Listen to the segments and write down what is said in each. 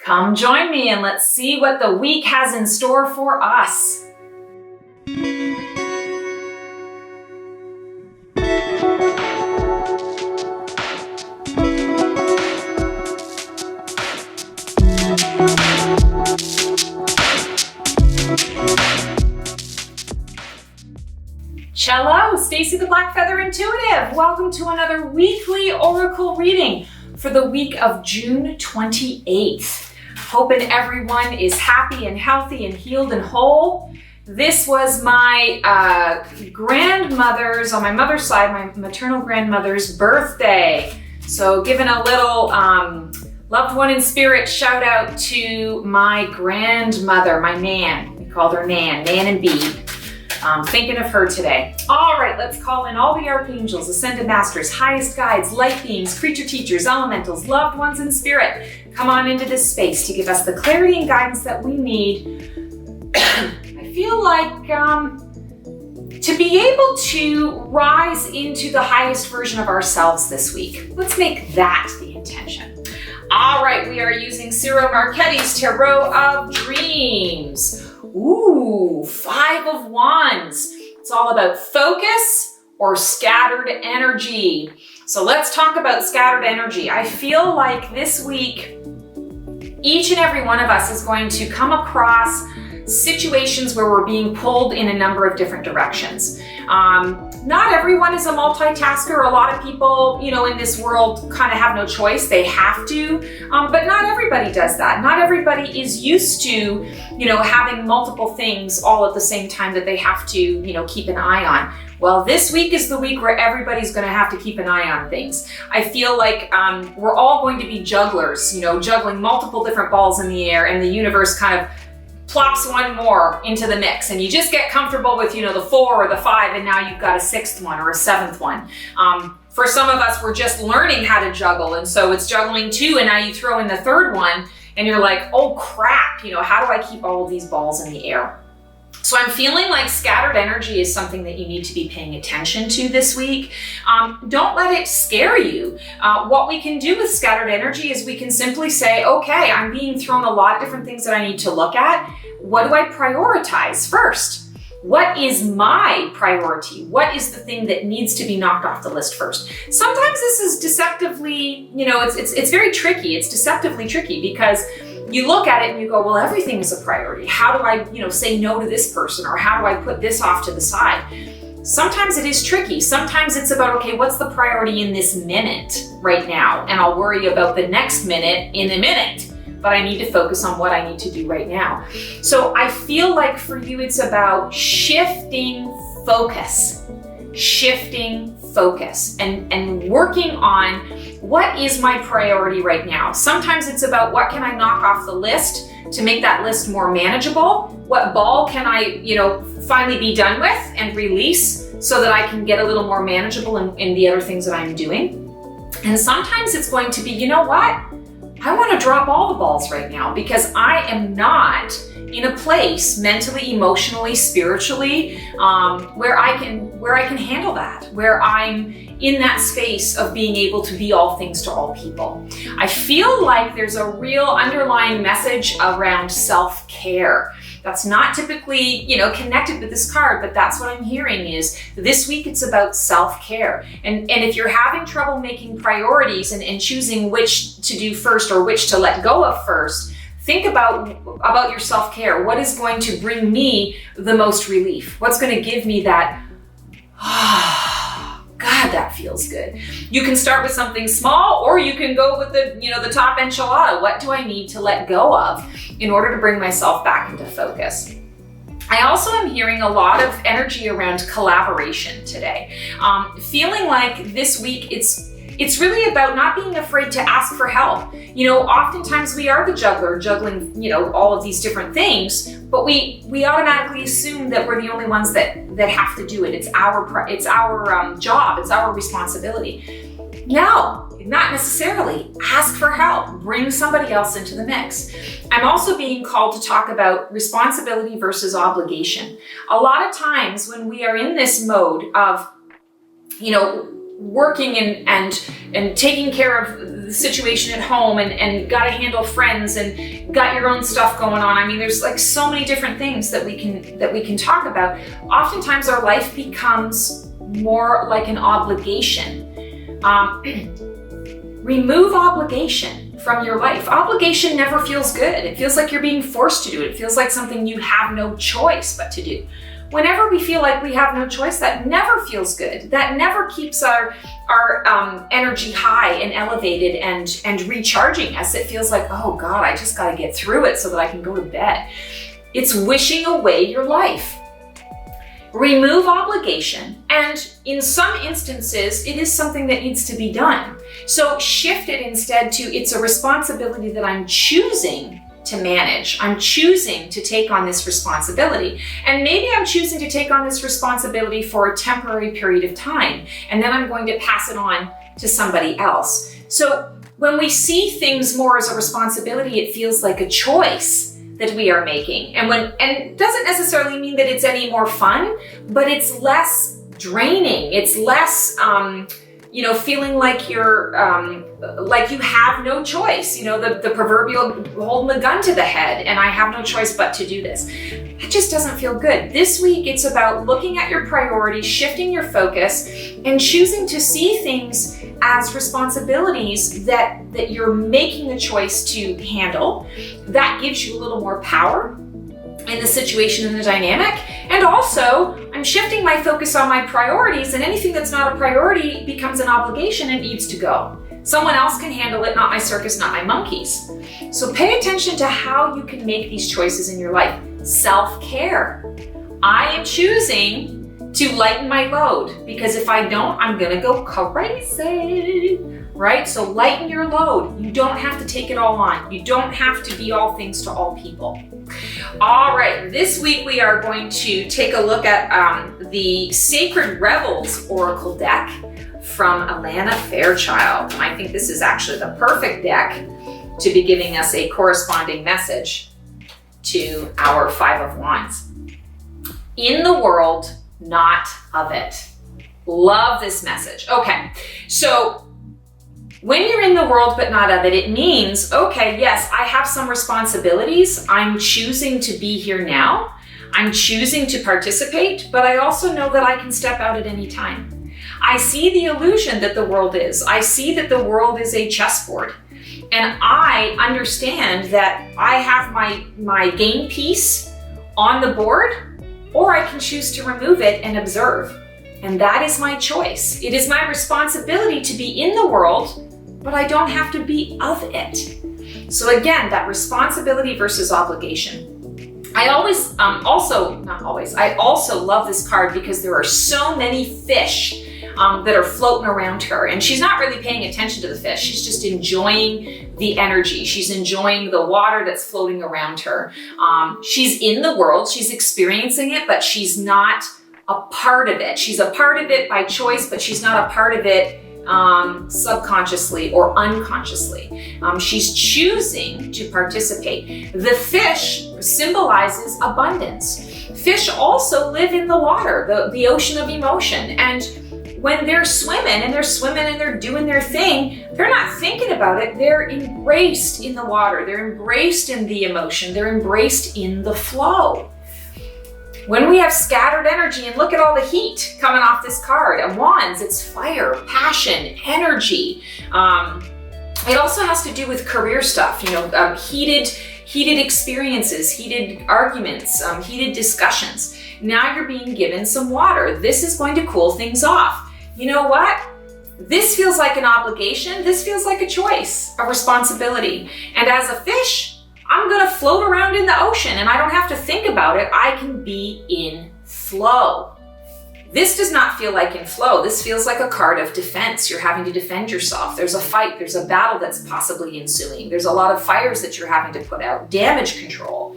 Come join me and let's see what the week has in store for us. Hello, Stacy the Black Feather Intuitive. Welcome to another weekly oracle reading for the week of June 28th. Hoping everyone is happy and healthy and healed and whole. This was my grandmother's, on my mother's side, my maternal grandmother's birthday. So giving a little loved one in spirit shout out to my grandmother, my Nan. We called her Nan and B. Thinking of her today. All right, let's call in all the archangels, ascended masters, highest guides, light beings, creature teachers, elementals, loved ones in spirit. Come on into this space to give us the clarity and guidance that we need. I feel like to be able to rise into the highest version of ourselves this week. Let's make that the intention. All right, we are using Ciro Marchetti's Tarot of Dreams. Ooh, 5 of Wands. It's all about focus or scattered energy. So let's talk about scattered energy. I feel like this week, each and every one of us is going to come across situations where we're being pulled in a number of different directions. Not everyone is a multitasker. A lot of people, in this world kind of have no choice. They have to, but not everybody does that. Not everybody is used to, having multiple things all at the same time that they have to, keep an eye on. Well, this week is the week where everybody's going to have to keep an eye on things. I feel like we're all going to be jugglers, juggling multiple different balls in the air, and the universe kind of plops one more into the mix, and you just get comfortable with, the 4 or the 5, and now you've got a 6th one or a 7th one. For some of us, we're just learning how to juggle, and so it's juggling 2, and now you throw in the 3rd one, and you're like, oh crap, how do I keep all of these balls in the air? So I'm feeling like scattered energy is something that you need to be paying attention to this week. Don't let it scare you. What we can do with scattered energy is we can simply say, okay, I'm being thrown a lot of different things that I need to look at. What do I prioritize first? What is my priority? What is the thing that needs to be knocked off the list first? Sometimes this is deceptively, it's very tricky. It's deceptively tricky because you look at it and you go, well, everything is a priority. How do I, say no to this person? Or how do I put this off to the side? Sometimes it is tricky. Sometimes it's about, okay, what's the priority in this minute right now? And I'll worry about the next minute in a minute. But I need to focus on what I need to do right now. So I feel like for you, it's about shifting focus and working on what is my priority right now. Sometimes it's about what can I knock off the list to make that list more manageable? What ball can I, finally be done with and release so that I can get a little more manageable in the other things that I'm doing? And sometimes it's going to be, you know what? I want to drop all the balls right now because I am not in a place mentally, emotionally, spiritually, where I can handle that, where I'm in that space of being able to be all things to all people. I feel like there's a real underlying message around self-care. That's not typically, connected with this card, but that's what I'm hearing is this week it's about self-care. And if you're having trouble making priorities and choosing which to do first or which to let go of first, think about your self-care. What is going to bring me the most relief? What's going to give me that, God, that feels good. You can start with something small, or you can go with the top enchilada. What do I need to let go of in order to bring myself back into focus? I also am hearing a lot of energy around collaboration today. Feeling like this week it's really about not being afraid to ask for help. Oftentimes we are the juggler juggling, all of these different things, but we automatically assume that we're the only ones that have to do it. It's our job. It's our responsibility. No, not necessarily. Ask for help. Bring somebody else into the mix. I'm also being called to talk about responsibility versus obligation. A lot of times when we are in this mode of, working and and taking care of the situation at home and got to handle friends and got your own stuff going on. I mean, there's like so many different things that we can talk about. Oftentimes our life becomes more like an obligation. Remove obligation from your life. Obligation never feels good. It feels like you're being forced to do it. It feels like something you have no choice but to do. Whenever we feel like we have no choice, that never feels good. That never keeps our energy high and elevated and recharging us. It feels like, oh God, I just got to get through it so that I can go to bed. It's wishing away your life. Remove obligation, and in some instances, it is something that needs to be done. So shift it instead to, it's a responsibility that I'm choosing to manage. I'm choosing to take on this responsibility. And maybe I'm choosing to take on this responsibility for a temporary period of time, and then I'm going to pass it on to somebody else. So when we see things more as a responsibility, it feels like a choice that we are making. And it doesn't necessarily mean that it's any more fun, but it's less draining. It's less, feeling like you're, like you have no choice. The proverbial holding the gun to the head and I have no choice but to do this. It just doesn't feel good. This week, it's about looking at your priorities, shifting your focus, and choosing to see things as responsibilities that you're making the choice to handle. That gives you a little more power in the situation and the dynamic. And also, I'm shifting my focus on my priorities, and anything that's not a priority becomes an obligation and needs to go. Someone else can handle it, not my circus, not my monkeys. So pay attention to how you can make these choices in your life. Self-care. I am choosing to lighten my load, because if I don't, I'm gonna go crazy, right? So lighten your load. You don't have to take it all on. You don't have to be all things to all people. All right, this week we are going to take a look at the Sacred Rebels Oracle deck from Alana Fairchild. And I think this is actually the perfect deck to be giving us a corresponding message to our Five of Wands. In the world, not of it. Love this message. Okay, so when you're in the world but not of it, it means, okay, yes, I have some responsibilities. I'm choosing to be here now. I'm choosing to participate, but I also know that I can step out at any time. I see the illusion that the world is. I see that the world is a chessboard. And I understand that I have my game piece on the board, or I can choose to remove it and observe. And that is my choice. It is my responsibility to be in the world, but I don't have to be of it. So again, that responsibility versus obligation. I also love this card because there are so many fish that are floating around her, and she's not really paying attention to the fish. She's just enjoying the energy. She's enjoying the water that's floating around her. She's in the world, she's experiencing it, but she's not a part of it. She's a part of it by choice, but she's not a part of it subconsciously or unconsciously. She's choosing to participate. The fish symbolizes abundance. Fish also live in the water, the ocean of emotion. And when they're swimming and they're doing their thing, they're not thinking about it. They're embraced in the water. They're embraced in the emotion. They're embraced in the flow. When we have scattered energy, and look at all the heat coming off this card, of Wands, it's fire, passion, energy. It also has to do with career stuff, heated experiences, heated arguments, heated discussions. Now you're being given some water. This is going to cool things off. You know what? This feels like an obligation. This feels like a choice, a responsibility. And as a fish, I'm gonna float around in the ocean and I don't have to think about it. I can be in flow. This does not feel like in flow. This feels like a card of defense. You're having to defend yourself. There's a fight. There's a battle that's possibly ensuing. There's a lot of fires that you're having to put out. Damage control.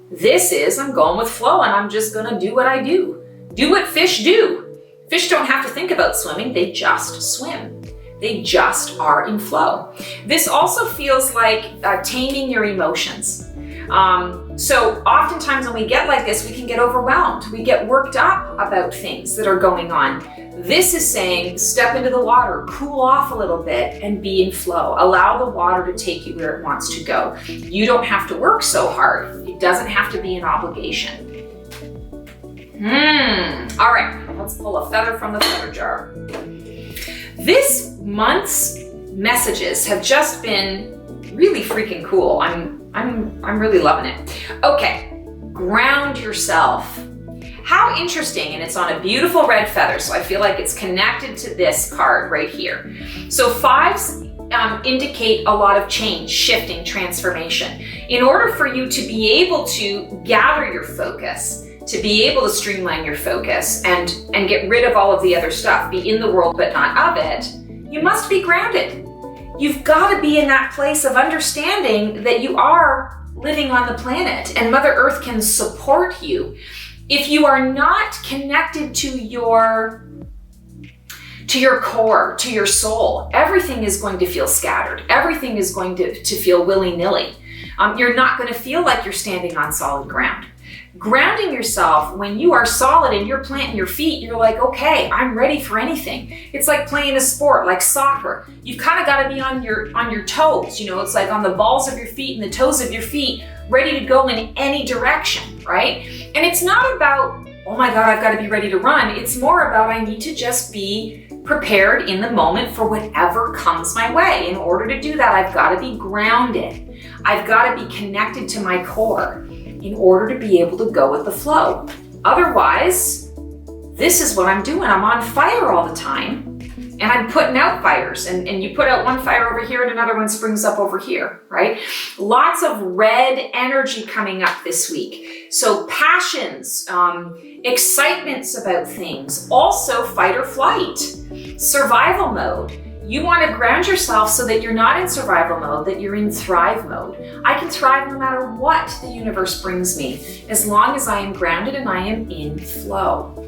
This is, I'm going with flow and I'm just gonna do what I do. Do what fish do. Fish don't have to think about swimming. They just swim. They just are in flow. This also feels like taming your emotions. So oftentimes when we get like this, we can get overwhelmed. We get worked up about things that are going on. This is saying step into the water, cool off a little bit, and be in flow. Allow the water to take you where it wants to go. You don't have to work so hard. It doesn't have to be an obligation. All right, let's pull a feather from the feather jar. This month's messages have just been really freaking cool. I'm really loving it. Okay, ground yourself. How interesting, and it's on a beautiful red feather, so I feel like it's connected to this card right here. So fives indicate a lot of change, shifting, transformation. In order for you to be able to gather your focus, to be able to streamline your focus and get rid of all of the other stuff, be in the world but not of it, you must be grounded. You've got to be in that place of understanding that you are living on the planet and Mother Earth can support you. If you are not connected to your core, to your soul, everything is going to feel scattered. Everything is going to feel willy-nilly. You're not going to feel like you're standing on solid ground. Grounding yourself, when you are solid and you're planting your feet, you're like, okay, I'm ready for anything. It's like playing a sport, like soccer. You've kind of got to be on your toes. You know, it's like on the balls of your feet and the toes of your feet, ready to go in any direction, right? And it's not about, oh my God, I've got to be ready to run. It's more about I need to just be prepared in the moment for whatever comes my way. In order to do that, I've got to be grounded. I've got to be connected to my core in order to be able to go with the flow. Otherwise, this is what I'm doing. I'm on fire all the time and I'm putting out fires, and you put out one fire over here and another one springs up over here, right? Lots of red energy coming up this week. So passions, excitements about things, also fight or flight, survival mode. You want to ground yourself so that you're not in survival mode, that you're in thrive mode. I can thrive no matter what the universe brings me, as long as I am grounded and I am in flow.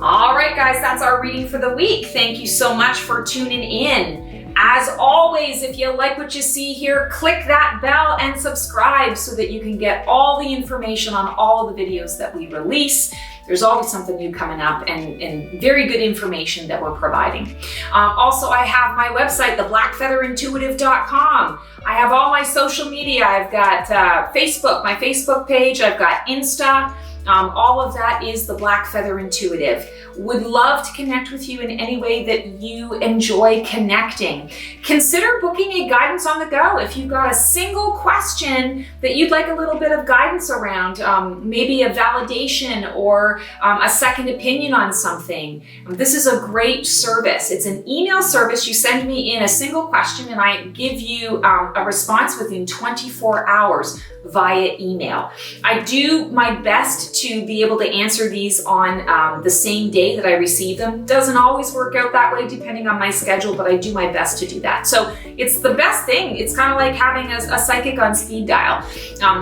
All right, guys, that's our reading for the week. Thank you so much for tuning in. As always, if you like what you see here, click that bell and subscribe so that you can get all the information on all of the videos that we release. There's always something new coming up and very good information that we're providing. Also, I have my website, theblackfeatherintuitive.com. I have all my social media. I've got Facebook, my Facebook page. I've got Insta. All of that is The Black Feather Intuitive. Would love to connect with you in any way that you enjoy connecting. Consider booking a guidance on the go. If you've got a single question that you'd like a little bit of guidance around, maybe a validation or a second opinion on something, this is a great service. It's an email service. You send me in a single question and I give you a response within 24 hours via email. I do my best to be able to answer these on the same day that I receive them. Doesn't always work out that way depending on my schedule, but I do my best to do that. So it's the best thing. It's kind of like having a psychic on speed dial.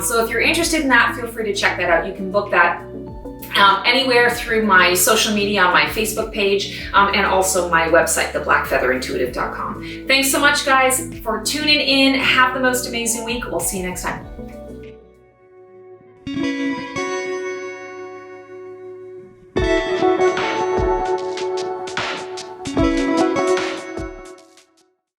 So if you're interested in that, feel free to check that out. You can book that anywhere through my social media, on my Facebook page, and also my website, theblackfeatherintuitive.com. Thanks so much, guys, for tuning in. Have the most amazing week. We'll see you next time.